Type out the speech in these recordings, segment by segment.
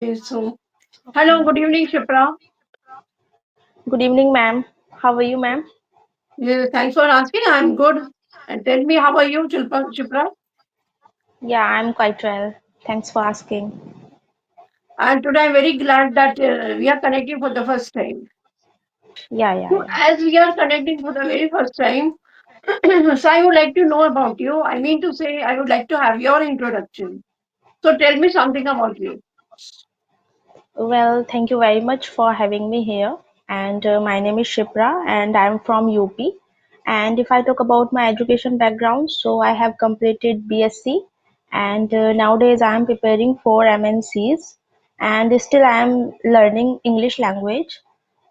Okay, so Okay. hello, good evening, Shipra. Good evening, ma'am. How are you, ma'am? Thanks for asking. I'm good. And tell me, how are you, Shipra? Yeah, I'm quite well. Thanks for asking. And today I'm very glad that we are connecting for the first time. Yeah, yeah, So, yeah. as we are connecting for the very first time, so I would like to know about you. I mean to say, I would like to have your introduction. So, tell me something about you. Well, thank you very much for having me here. And my name is Shipra, and I'm from UP. And if I talk about my education background, so I have completed BSc, and nowadays I'm preparing for MNCs, and still I'm learning English language.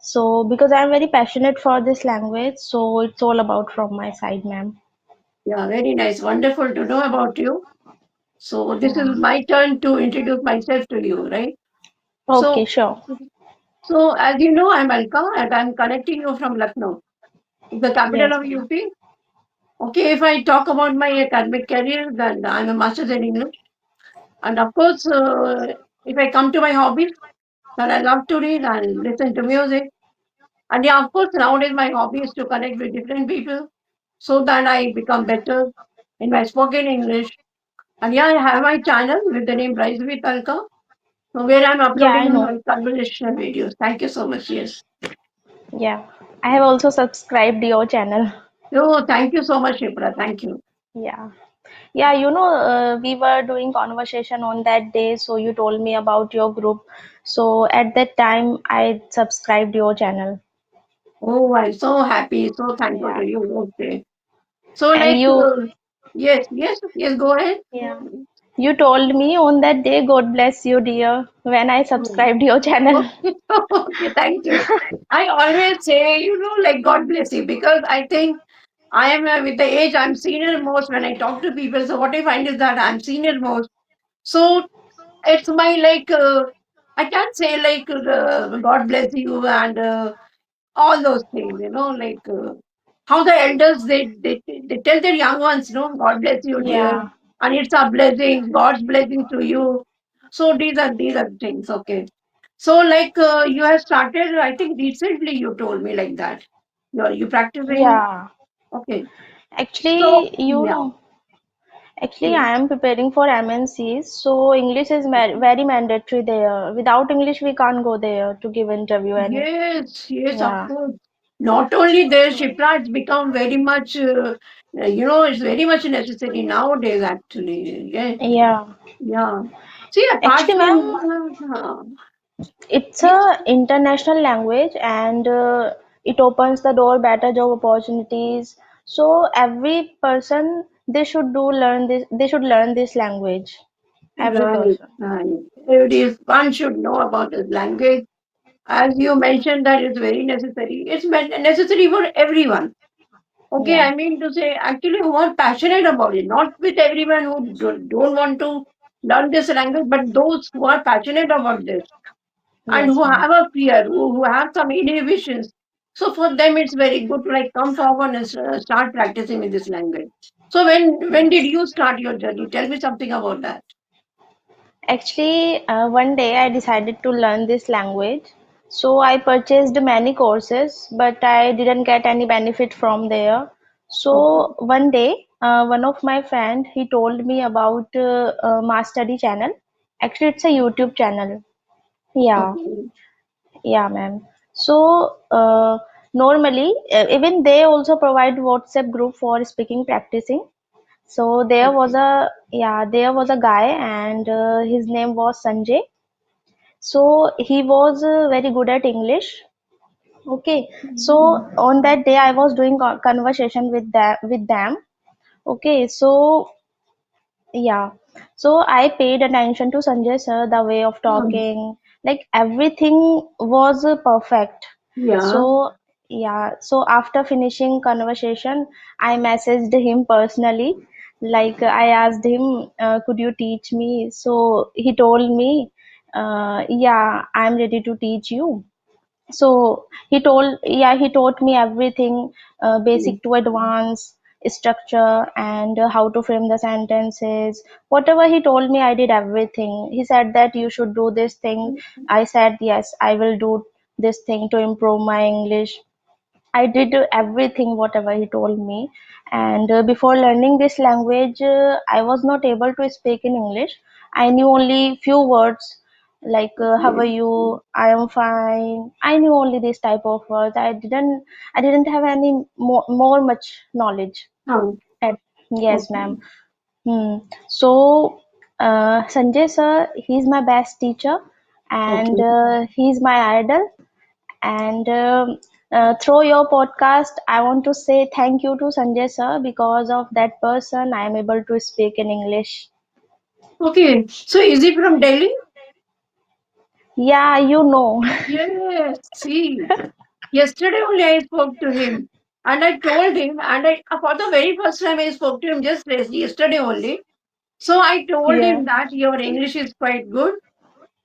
So because I'm very passionate for this language, so it's all about from my side, ma'am. Yeah, very nice. Wonderful to know about you. So, this Yeah. is my turn to introduce myself to you, right? Okay, So, sure. so as you know, I'm Alka and I'm connecting you from Lucknow, the capital Yes, of ma'am. UP. Okay, if I talk about my academic career, then I'm a master's in English. And of course, if I come to my hobbies, then I love to read and listen to music. And yeah, of course, nowadays my hobby is to connect with different people so that I become better in my spoken English. And yeah, I have my channel with the name Rise with Alka, where I'm Yeah, I uploading know. my conversational videos. Thank you so much. Yes. Yeah. I have also subscribed your channel. Oh, thank you so much, Shipra. Thank you. Yeah. Yeah, we were doing conversation on that day, so you told me about your group. So at that time, I subscribed your channel. Oh, I'm so happy, so thankful Yeah. to you. Okay. So, And like, you, yes, yes, yes, go ahead. yeah, you told me on that day, God bless you, dear, when I Mm. subscribed your channel. Okay, okay, thank you. I always say, like, God bless you, because I think I am with the age, I'm senior most when I talk to people. So, what I find is that I'm senior most. So, it's my like, I can't say like, God bless you and all those things, like how the elders they tell their young ones, no, God bless you, dear, Yeah. and it's a blessing, God's blessing to you. So these are things, okay. So like you have started, I think recently you told me like that. You practicing, Yeah. okay. So Actually, yeah, actually, yes, I am preparing for MNCs, so English is very mandatory there. Without English, we can't go there to give interview and yes, of yeah. course. Not only there, So Shipra, it's become very much, it's very much necessary nowadays, actually. Yeah, yeah. yeah. See, apart Actually, ma'am, from, it's yes, a international language and it opens the door better job opportunities. So every person they should learn this language. Every right, person. right. It is, one should know about this language. As you mentioned, that it's very necessary. It's necessary for everyone. Okay, Yeah. I mean to say, actually, who are passionate about it, not with everyone who don't want to learn this language, but those who are passionate about this and Yes, who ma'am. have a fear, who have some inhibitions. So for them, it's very good to like come forward and start practicing with this language. So when did Yes. you start your journey? Tell me something about that. Actually, one day I decided to learn this language. So I purchased many courses, but I didn't get any benefit from there. Okay, So one day, one of my friend he told me about Mass Study channel. Actually, it's a YouTube channel. Yeah, okay, yeah, ma'am. So normally, even they also provide WhatsApp group for speaking practicing. So okay. there was a guy and his name was Sanjay. So he was very good at English. Okay. So Mhm. on that day I was doing conversation with them. Okay. So yeah. So I paid attention to Sanjay sir, the way of talking, like everything was perfect. Yeah. So yeah, so after finishing conversation, I messaged him personally. Like I asked him, could you teach me? So he told me, yeah, I'm ready to teach you. So he taught me everything, Yeah. basic to advanced. structure and how to frame the sentences. Whatever he told me, I did everything. He said that you should do this thing. I said, yes, I will do this thing to improve my English. I did everything whatever he told me. And before learning this language, I was not able to speak in English. I knew only few words like how are Okay. you? I am fine. I knew only this type of words. I didn't have any more much knowledge. Huh. At, yes, ma'am. Okay. So Sanjay sir, he's my best teacher, and Okay. he's my idol. And through your podcast, I want to say thank you to Sanjay sir. Because of that person, I am able to speak in English. Okay. So is he from Delhi? Yeah, you know. Yes. See, yesterday only I spoke to him, and I told him, and I for the very first time I spoke to him just yesterday only. So I told Yeah. him that your English is quite good,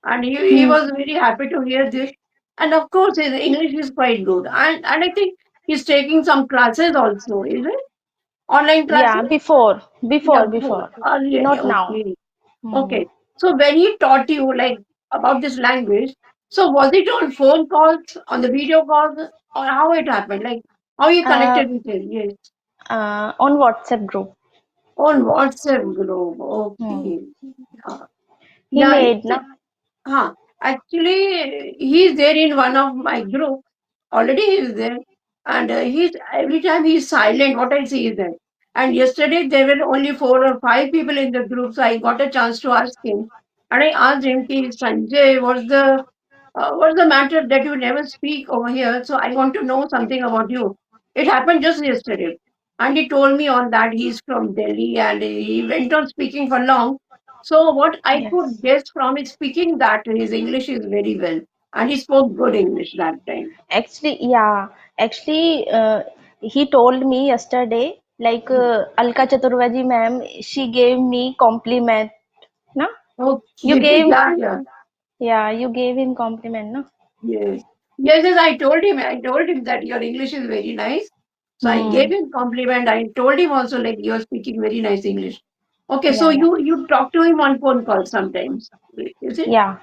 and he Hmm. was very happy to hear this. And of course, his English is quite good, and I think he's taking some classes also, is it? Online Yeah, classes? before, Yeah, before, good. before. Earlier, Not now. okay. Hmm. Okay. So when he taught you like about this language, so was it on phone calls, on the video calls, or how it happened? Like how you Uh, connected with him? Yes. on WhatsApp group. On WhatsApp group. Hmm. Okay. Yeah. He Yeah. made, na? Huh. Actually, he's there in one of my group. Already he is there. And he's every time he's silent, what I see is that. And yesterday there were only 4 or 5 people in the group, so I got a chance to ask him. And I asked him, Ki, Sanjay, what's the matter that you never speak over here? So I want to know something about you. It happened just yesterday. And he told me on that he's from Delhi and he went on speaking for long. So what I could Yes. guess from his speaking that his English is very well. And he spoke good English that time. Actually, yeah. Actually, he told me yesterday, like Alka Chaturvedi ma'am, she gave me compliment. No? You Okay, gave, yeah, yeah. yeah, you gave him compliment, no? Yes. Yes, yes, I told him that your English is very nice. So I gave Hmm. him compliment. I told him also like you're speaking very nice English. Okay, so Yeah, yeah. you talk to him on phone call sometimes. Is it? Yeah.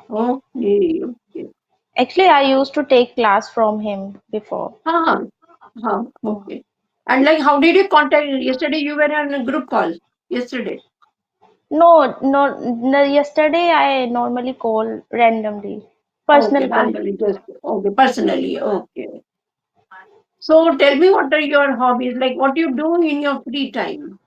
Okay, okay. Actually, I used to take class from him before. Huh, huh, Hmm. okay. And like how did you contact yesterday you were on a group call yesterday? No, no, no, yesterday I normally call randomly. Okay, Personal call. randomly just okay, personally. Okay. So tell me what are your hobbies? Like what you do in your free time?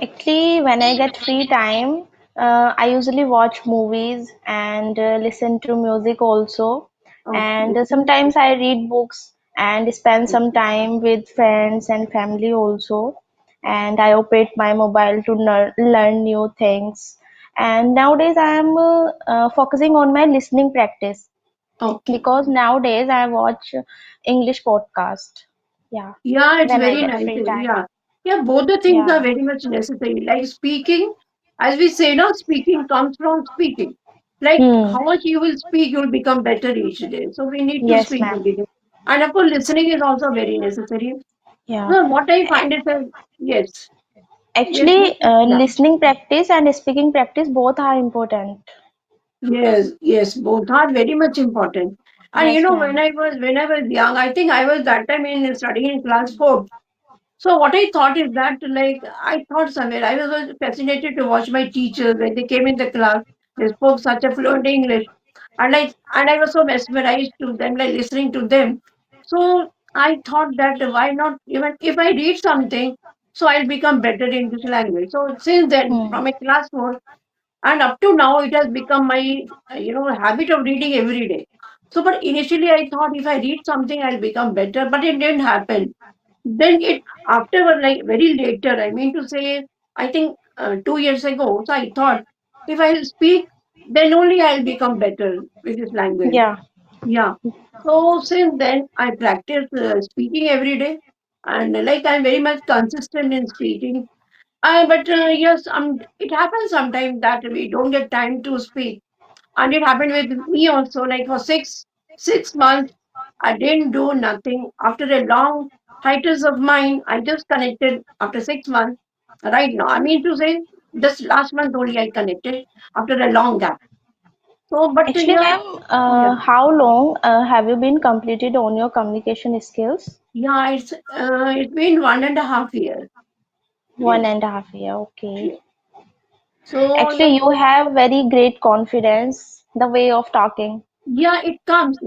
Actually, when I get free time, I usually watch movies and listen to music also. And Okay. sometimes I read books and spend some Okay. time with friends and family also. And I operate my mobile to learn new things. And nowadays I am focusing on my listening practice Okay. because nowadays I watch English podcast. Yeah, Yeah, it's when I very get nice. free time. Yeah. Yeah, both the things are Yeah. very much necessary. Like speaking, as we say now, speaking comes from speaking. Like Hmm. how much you will speak, you'll become better each day. So we need to Yes, speak ma'am. every day. And of course, listening is also very necessary. Yeah. So what I find is that, yes, yes, Actually, yeah. listening practice and speaking practice both are important. Yes, yes, both are very much important. And Yes, when ma'am. I was young, I think I was that time in studying in class 4. So what I thought is that like I thought somewhere I was always fascinated to watch my teachers when they came in the class. They spoke such a fluent English, and I was so mesmerized to them, like listening to them. So I thought that why not even if I read something, so I'll become better in this language. So since then, Hmm. from a class 4 and up to now, it has become my habit of reading every day. So, but initially I thought if I read something, I'll become better, but it didn't happen. Then it afterward, like very later, I mean to say, I think 2 years ago. So I thought if I speak, then only I'll become better with this language. Yeah. Yeah. So since then, I practice speaking every day, and like I'm very much consistent in speaking. But yes, it happens sometimes that we don't get time to speak, and it happened with me also. Like for 6 months, I didn't do nothing. After a long Hiatus of mine, I just connected after 6 months. Right now, I mean to say, just last month only I connected after a long gap. So, but Actually, yeah, ma'am, yeah, how long have you been completed on your communication skills? yeah, it's been 1.5 years. One Yes. and a half year, okay. Yeah. So, Actually, you have very great confidence, the way of talking. yeah, it comes,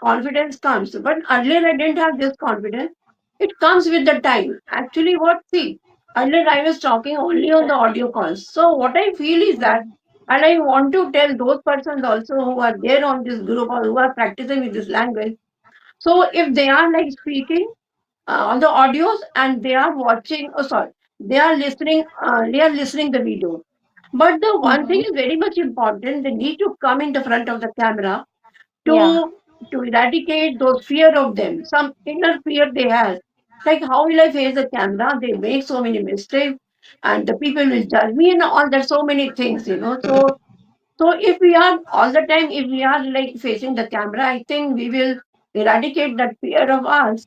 confidence comes. But earlier I didn't have this confidence. It comes with the time. Actually, see, earlier I was talking only on the audio calls. So what I feel is that, Hmm. and I want to tell those persons also who are there on this group or who are practicing with this language. So if they are like speaking on the audios and they are watching, oh sorry, they are listening the video. But the one thing Mm-hmm. is very much important. They need to come in the front of the camera Yeah. to to eradicate those fear of them, some inner fear they have. Like how will I face the camera? They make so many mistakes, and the people will judge me and all that. So many things. So if we are all the time, if we are like facing the camera, I think we will eradicate that fear of us.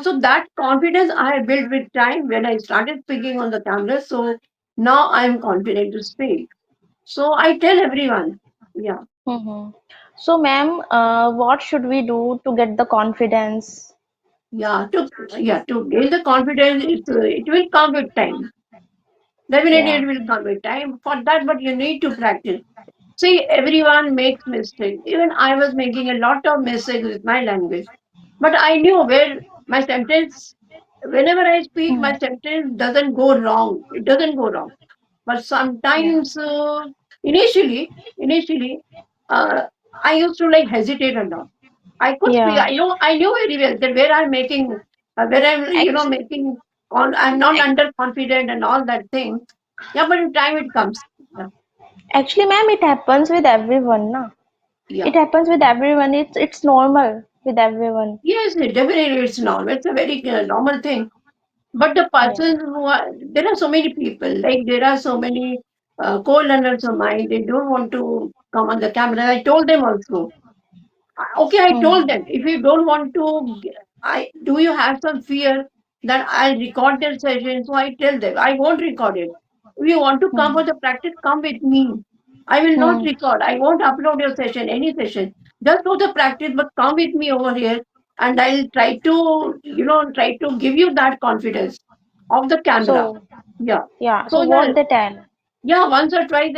So that confidence I have built with time when I started speaking on the camera. So now I am confident to speak. So I tell everyone, yeah. Mm-hmm. So, ma'am, what should we do to get the confidence? To gain the confidence, it will come with time. Definitely, Yeah. it will come with time for that, but you need to practice. See, everyone makes mistakes. Even I was making a lot of mistakes with my language, but I knew where my sentence. Whenever I speak, Hmm. my sentence doesn't go wrong. It doesn't go wrong. But Yeah. sometimes, initially, uh, I used to like hesitate a lot. I could speak. Yeah. I knew very well that where I'm making, where I'm, Actually, making. I'm not underconfident and all that thing. Yeah, but in time it comes. Yeah, actually, ma'am, it happens with everyone, na? It yeah. happens with everyone. It's normal with everyone. Yes, definitely it's normal. It's a very normal thing. But the Yeah. persons there are so many people. Like there are so many co-learners of mine. They don't want to come on the camera. I told them also. Okay, I told them, Hmm. if you don't want to, do you have some fear that I'll record their session? So I tell them, I won't record it. If you want to come for Hmm. the practice, come with me. I will not Hmm. record. I won't upload your session, any session. Just for the practice, but come with me over here and I'll try to give you that confidence of the camera. So, Yeah. yeah. So, So yeah, what they tell? yeah, once or twice,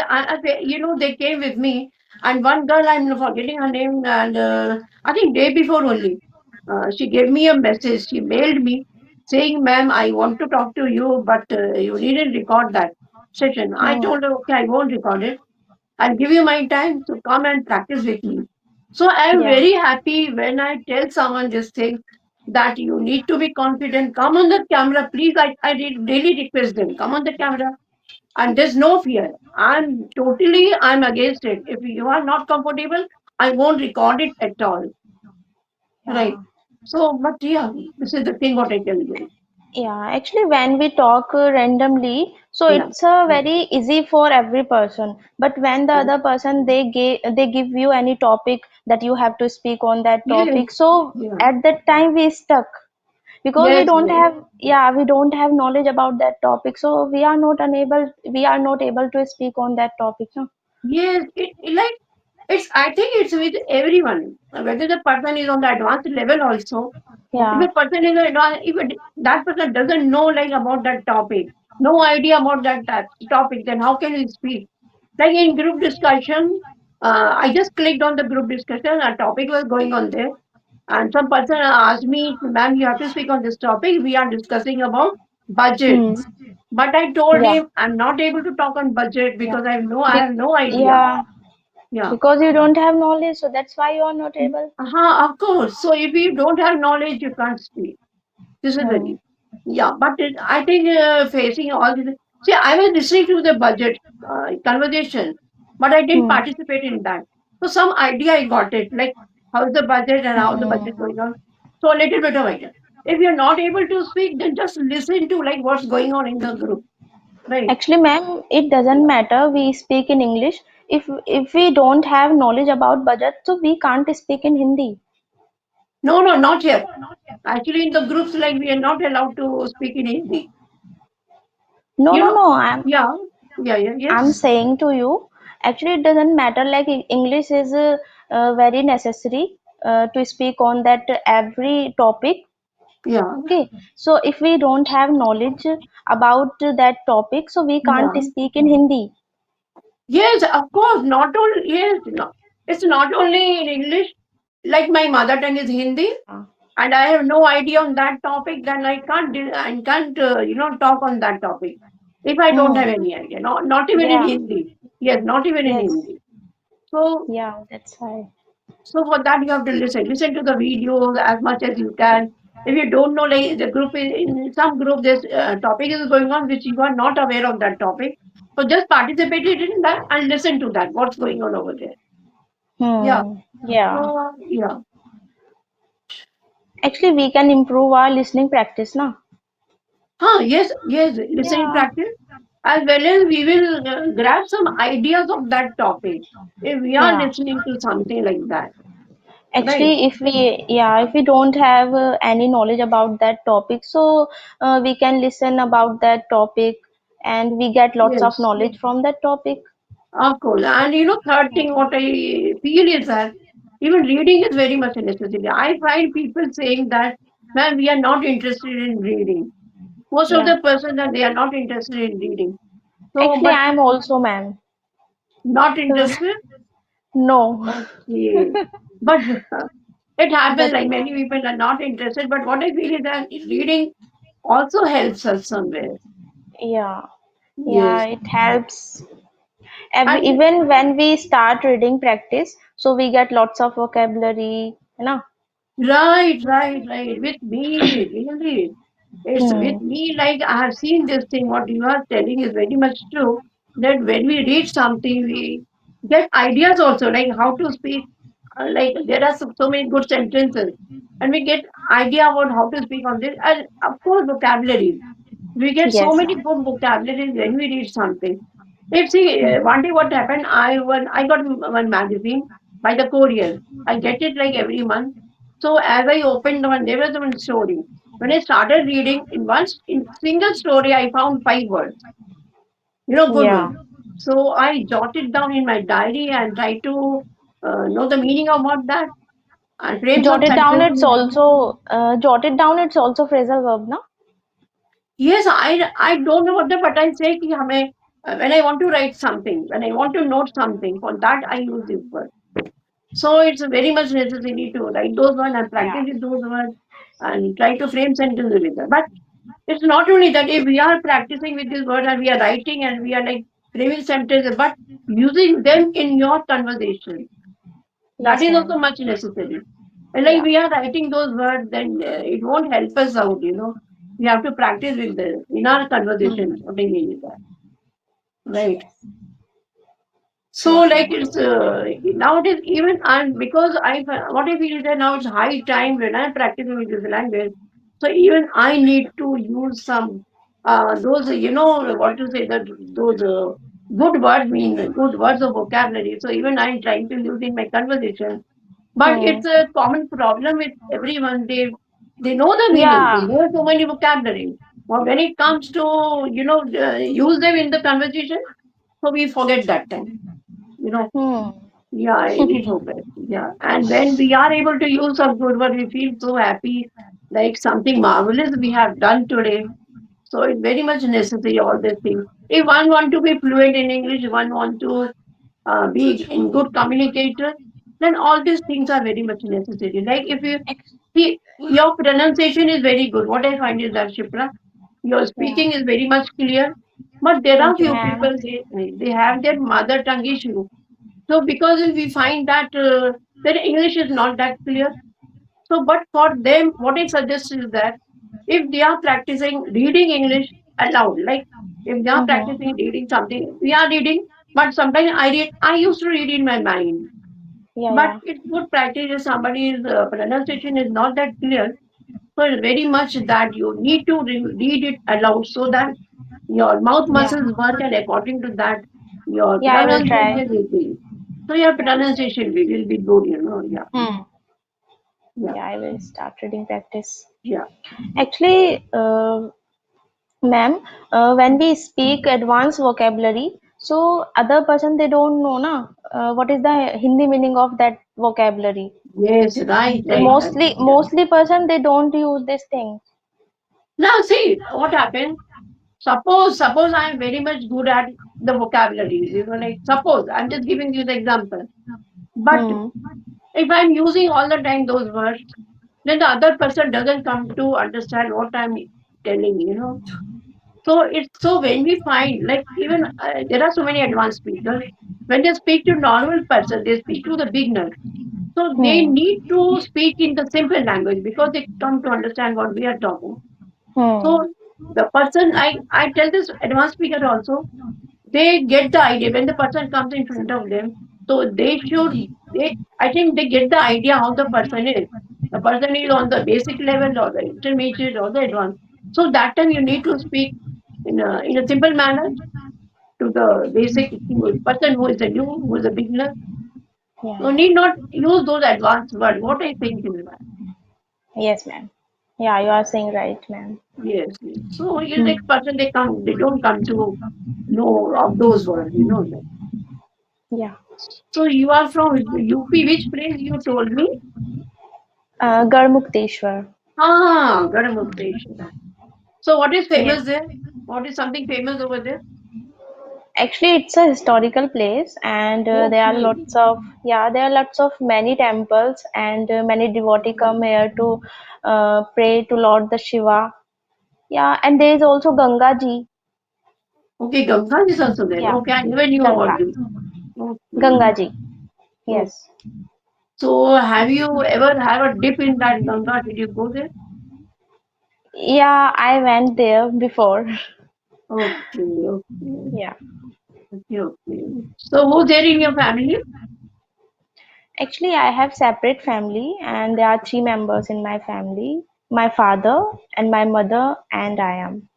they came with me, and one girl, I'm forgetting her name, and I think day before only, she gave me a message. She mailed me saying, "Ma'am, I want to talk to you, but you needn't record that session." I Hmm. told her, "Okay, I won't record it. I'll give you my time to come and practice with me." So I'm Yeah. very happy when I tell someone this thing that you need to be confident. Come on the camera, please. Really request them. Come on the camera and there's no fear. I'm against it. If you are not comfortable, I won't record it at all. Right. Yeah. So, but yeah, this is the thing what I tell you. Yeah, actually, when we talk randomly, so Yeah. it's very easy for every person. But when the Yeah. other person they give you any topic that you have to speak on that Yes. topic, so Yeah. at that time we stuck because we Yes. don't Yes. have, yeah, we don't have knowledge about that topic, so we are not able to speak on that topic, no? Yes. I think it's with everyone, whether the person is on the advanced level also. If Yeah. a person is that person doesn't know like about that topic, no idea about that topic, then how can we speak? Like in group discussion, I just clicked on the group discussion. A topic was going on there, and some person asked me, "Ma'am, you have to speak on this topic. We are discussing about budget." Hmm. But I told Yeah. him I'm not able to talk on budget Yeah. because I Be- have no idea. yeah, Yeah. because you don't have knowledge, so that's why you are not able. Of course. So if you don't have knowledge, you can't speak. This is the Hmm. reason. Yeah, but I think facing all this. See, I was listening to the budget conversation, but I didn't Hmm. participate in that. So some idea I got it, like how's the budget and how the budget Hmm. going on. So a little bit of idea. If you're not able to speak, then just listen to like what's going on in the group, right? Actually, ma'am, it doesn't Yeah. matter. We speak in English. If we don't have knowledge about budget, so we can't speak in Hindi. No, no, not here. Actually, in the groups, like we are not allowed to speak in Hindi. No, You no, know? no. Yeah, yeah, yeah, I'm yes, saying to you, actually, it doesn't matter. Like English is very necessary to speak on that every topic. yeah, Okay, so if we don't have knowledge about that topic, so we can't yeah. speak in Hindi. Yes, of course. Not only yes, no. It's not only in English. Like my mother tongue is Hindi, Yeah. and I have no idea on that topic. Then I can't talk on that topic if I don't have Hmm. any idea. Not even in Yeah. Hindi. Yes, not even in Yes. Hindi. So Yeah. That's why. so for that you have to listen to the videos as much as you can. If you don't know, like the group in some group, this topic is going on which you are not aware of that topic. So just participate in that and listen to that. What's going on over there? Yeah. Hmm. Yeah. So yeah. Actually, we can improve our listening practice, na? Yes, yes. Listening Yeah. practice as well as we will grab some ideas of that topic if we are Yeah. listening to something like that. Right. Actually, if we don't have any knowledge about that topic, so we can listen about that topic and we get lots of Yes. knowledge from that topic. Of course. And third thing what I feel is that even reading is very much a necessity. I find people saying that, man, we are not interested in reading. Most of Yeah. the person that they are not interested in reading. So, Actually, but I am also, ma'am. not interested. No. Okay. But it happens But like many people are not interested. But what I feel is that reading also helps us somewhere. yeah, yeah, Yes. it helps. And Even when we start reading practice, so we get lots of vocabulary, you know. right, right, right. With me, really. It's with Hmm. me, like I have seen this thing, what you are telling is very much true. That when we read something, we get ideas also, like how to speak. Like there are so many good sentences, and we get idea about how to speak on this. And of course, vocabulary. We get so Yes. many good vocabularies when we read something. If see, one day what happened, I got one magazine by the courier. I get it like every month. So as I opened one, there was one story. When I started reading, in single story, I found 5 words. Good Yeah. one. So I jotted down in my diary and tried to know the meaning of what that and frame some Jot it down. sentences It's in my mind. also jotted down. It's also phrasal verb, no? Yes, I don't know what the but I say कि हमें when I want to write something, when I want to note something, for that I use this word. So it's very much necessary to write those words and Yeah. practice with those words and try to frame sentences with them. But it's not only that if we are practicing with these words and we are writing and we are like framing sentences, but using them in your conversation, that Yes, is ma'am. also much necessary. And like Yeah. we are writing those words, then it won't help us out. We have to practice with in our conversation. Hmm. What I mean is that, right? Yes. So Yes, like ma'am. it's nowadays even and because what I feel is that now it's high time when I'm practicing with this language. So even I need to use some those what to say that those good words mean good words of vocabulary. So even I'm trying to use in my conversation. But Hmm. it's a common problem with everyone. They know the meaning. They Yeah. know so many vocabulary. But when it comes to use them in the conversation, so we forget that time. You know, Hmm. yeah, it is so bad. Yeah, and when we are able to use some good word, we feel so happy, like something marvelous we have done today. So it's very much necessary all these things. If one want to be fluent in English, one want to be in good communicator, then all these things are very much necessary. Like if you Ex- see your pronunciation is very good. What I find is that Shipra, your Yeah. speaking is very much clear. But there are Thank you, few ma'am. people they have their mother tongue issue. So because we find that their English is not that clear. So but for them, what I suggest is that if they are practicing reading English aloud, like if they are Mm-hmm. practicing reading something, we are reading, but sometimes I read. I used to read in my mind, Yeah, but yeah. it's good practice if somebody's pronunciation is not that clear. So it's very much that you need to read it aloud so that your mouth Yeah. muscles work and according to that your Yeah, I will try. pronunciation will be. So your Yeah. pronunciation will be good. Yeah. Hmm. Yeah, Yeah, I will start reading practice. yeah. Actually, ma'am, when we speak advanced vocabulary, so other person they don't know na what is the Hindi meaning of that vocabulary. Yes, right, right, right. Mostly, Yeah. mostly person they don't use this thing. Now see what happened. Suppose I am very much good at the vocabulary. You know, like suppose I'm just giving you the example. But Hmm. if I'm using all the time those words, then the other person doesn't come to understand what I'm telling. You know. So it's so when we find like even there are so many advanced speakers. When they speak to normal person, they speak to the beginner. So they Hmm. need to speak in the simple language because they come to understand what we are talking. Hmm. So the person I tell this advanced speaker also, they get the idea when the person comes in front of them. So they should they I think they get the idea how the person is. The person is on the basic level or the intermediate or the advanced. So that time you need to speak in a simple manner to the basic person who is a new, who is a beginner. Yeah. You need not use those advanced words. What I think is that. Yes, ma'am. Yeah, you are saying right, ma'am. Yes, yes. So you Hmm. next person they don't come to know of those words, you know. Yeah. So you are from UP, which place you told me? Garmukteshwar. Ah, Garmukteshwar. So what is Yes. famous there? What is something famous over there? Actually, it's a historical place, and Okay. there are lots of many temples, and many devotees come here to pray to Lord the Shiva. Yeah, and there is also Ganga Ji. Okay, Ganga is also there. Yeah, Okay, I never knew Ganga, about this. Okay. Ganga Ji. Okay. Yes. So have you ever have a dip in that Ganga? Did you go there? Yeah, I went there before. Okay, okay, Yeah. okay, okay. So who's there in your family? Actually, I have separate family, and there are three members in my family. My father and my mother, and I am.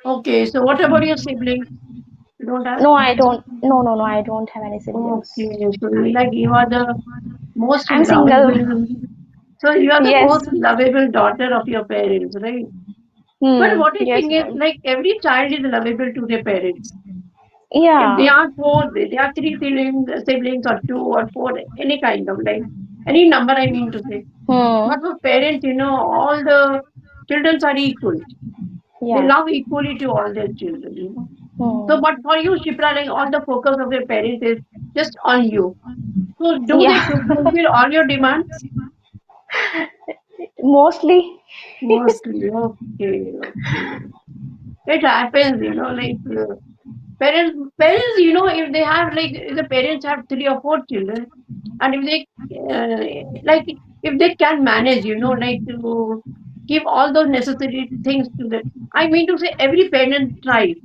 Okay, so what about your siblings? You don't have? No, I don't. No, no, no. I don't have any siblings. Okay, so like you are the most I'm single. lovable. So you are the Yes. most lovable daughter of your parents, right? But Hmm. what I Yes, think is ma'am. like every child is lovable to their parents. If they Yeah. are four, they are three siblings or two or four, any kind of like any number I mean to say. Hmm. But for parents, all the children are equal. They Yeah. love equally to all their children. So, Hmm. but for you, Shipra, like all the focus of your parents is just on you. So, do they Yeah. fulfill all your demands? Mostly. Mostly, okay, okay. It happens, like parents, if they have like if the parents have three or four children, and if they like if they can manage, like to give all those necessary things to them. I mean to say, every parent tries.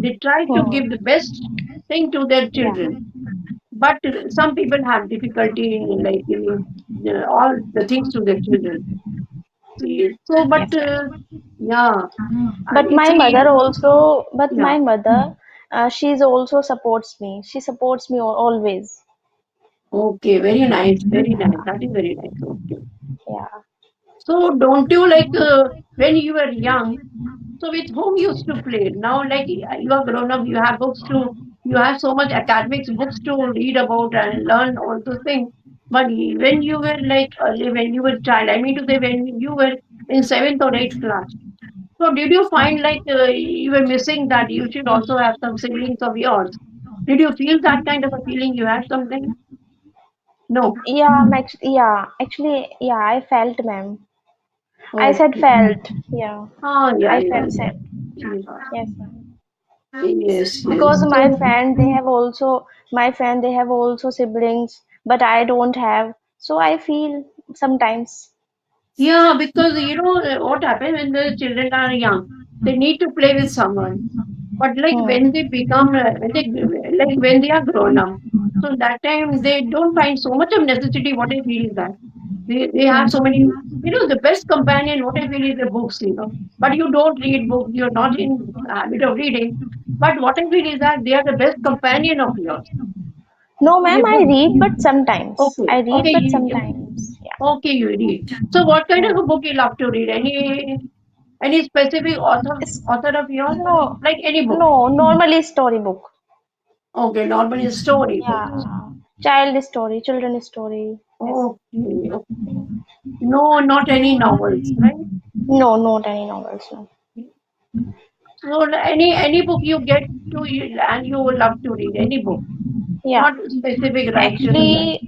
They try to Hmm. give the best thing to their Yeah. children, but some people have difficulty in like giving all the things to their children. See, so, but Yes, ma'am. yeah, But it's my a, mother also. But yeah. my mother, she's also supports me. She supports me always. Okay, very nice, very nice. That is very nice. Okay. Yeah. So, don't you like when you were young? So, with whom you used to play? Now, like you are grown up, you have books to, you have so much academics books to read about and learn all those things. But when you were like when you were child, I mean to say when you were in seventh or eighth class. So, did you find like you were missing that you should also have some siblings of yours? Did you feel that kind of a feeling you had something? No. Yeah, I felt, ma'am. I said Okay. felt. Yeah, Ah, yeah, I yeah, felt yeah. sad. Yeah. Yes, ma'am. Yes, Because yes. So, my friend they have also siblings, but I don't have. So I feel sometimes. yeah, because what happens when the children are young, they need to play with someone. But like when Hmm. they become, when they are grown up, so that time they don't find so much of necessity. What I feel is that they have so many, Hmm. the best companion. What I feel is the books. But you don't read books. You're not in habit of reading. But what I feel is that they are the best companion of yours. No, ma'am, Okay, I book. read, but sometimes. Okay, I read, okay, but sometimes. Yeah. okay, you read. So, what kind of Hmm. a book you love to read? Any specific It's, author of yours? no, Like any book? no, normally storybook. Okay, normally story books. Yeah. Child story, children story. Yes. Okay, okay. No, not any novels, right? No, not any novels. No. So any book you get to and you would love to read any book, Yeah. not specific writer. Actually,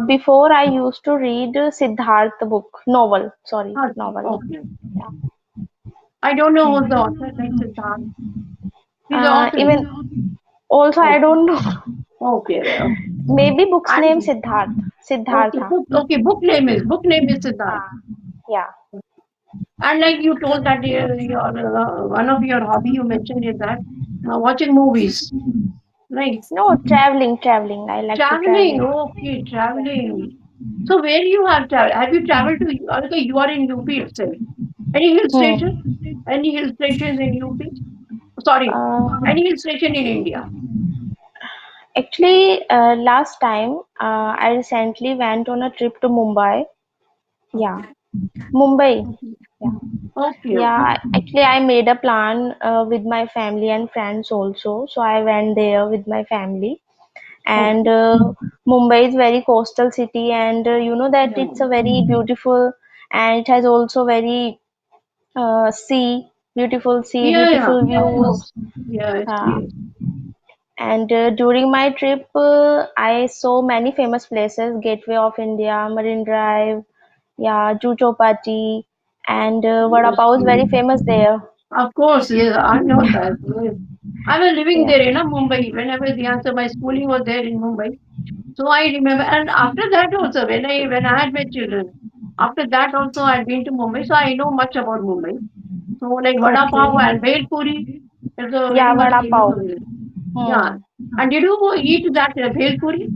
before I used to read Siddhartha book, novel. Sorry, Okay, novel. okay. Yeah. I don't know who's the Hmm. author. Like Siddharth, he's the author. Even also, I Okay, don't know. okay, well, Maybe book's name and Siddharth. okay, Siddhartha. okay. Book name is Siddharth. Ah, yeah. And like you told that one of your hobby you mentioned is that watching movies, right? No, traveling, traveling. I like to Traveling. travel. Okay, Yeah. traveling. So where you have traveled? Have you traveled to? Okay, you are in UP itself. Any hill station? Hmm. Any hill stations in UP? Sorry, Uh, any hill station in India? Actually, last time I recently went on a trip to Mumbai. Yeah, Okay, Mumbai. okay, Yeah, okay, okay. yeah. Actually, I made a plan with my family and friends also. So I went there with my family. And Okay. Mumbai is very coastal city, and you know that Yeah, it's a very beautiful, and it has also very sea, yeah, yeah. beautiful Of views. course. Yes, Uh, yes. and during my trip, I saw many famous places: Gateway of India, Marine Drive, yeah, Juhu Chowpatty, and Vada Yes, Pav is very yes. famous there. Of course, yes. I know that. Yes. I was living Yeah. there in Mumbai. Whenever the answer, my schooling was there in Mumbai. So I remember, and after that also, when I had my children, after that also I had been to Mumbai, so I know much about Mumbai. So like vada pav Okay. and bhel puri is a very Yeah, much Vada famous Pav. over there. Yeah, Hmm. and did you eat that bhel puri?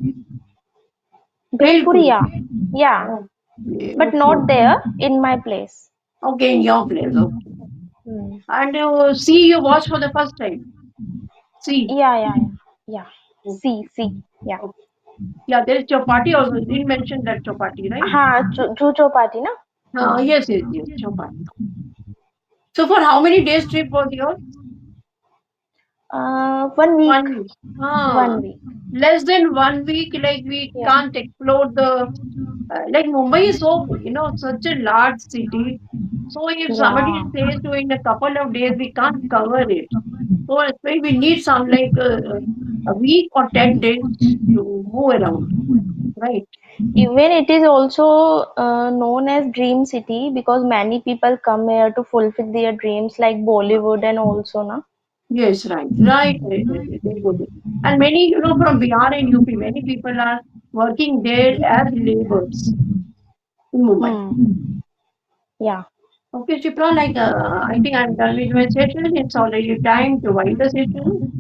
Bhel Bhel Puri, puri. yeah. Yeah, Okay, but okay, not there in my place. okay, in your place. Okay, Hmm. and see you watch for the first time. See, Yeah, yeah, yeah. Yeah. okay, See. Yeah. okay. Yeah, there is chapati also. You didn't mention that chapati, right? हाँ Juhu Chowpatty ना. Hmm. Yes, chapati. So for how many days trip was yours? 1 week. 1 week. 1 week. Less than 1 week, like we Yeah. can't explore the like Mumbai is so such a large city. So if somebody Yeah. says to in a couple of days we can't cover it. So I think we need some like a week or 10 days to move around, right? Even it is also known as Dream City because many people come here to fulfill their dreams like Bollywood and also na. Yes, right. Very good. And many from Bihar and UP, many people are working there as laborers in Mumbai. Hmm. Yeah. Okay, Chipra, like I think I'm done with my session. It's already time to wind the session,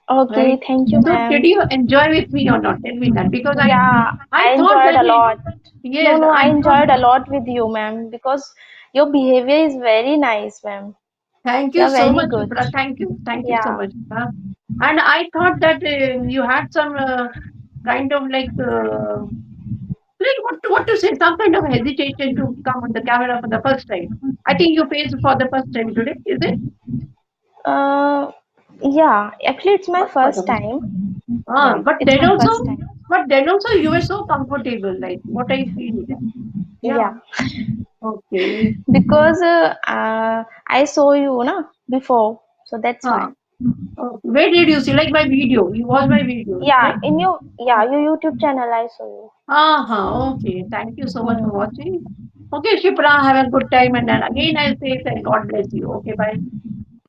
Okay, right? thank you, So did ma'am. you enjoy with me or not? Tell me that because Yeah, I I thought enjoyed that a lot. No, yes, no, I I thought enjoyed a lot with you, ma'am, because your behavior is very nice, ma'am. thank you You're so very much, good. Chipra. Thank you so Yeah. much. And I thought that you had some kind of like what to say, some kind of hesitation to come on the camera for the first time. I think you faced for the first time today, is it? Uh, yeah, actually, it's my What for the first first time. Ah, Yeah, it's my first time. but then also you were so comfortable, like what I feel. Yeah. Yeah, Okay. because I saw you na before, so that's Huh. why. Where did you see? Like my video. You watch my videos, Yeah, right? in your YouTube channel, I saw you. Okay. Thank you so much for Hmm. watching. Okay, Shipra, have a good time. And then again, I'll say, and God bless you. Okay, bye.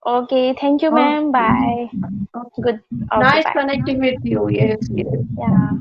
Okay, thank you, ma'am. Okay. Bye. Okay. Good. Okay, Nice bye. connecting with you. Yes, yes. Yeah.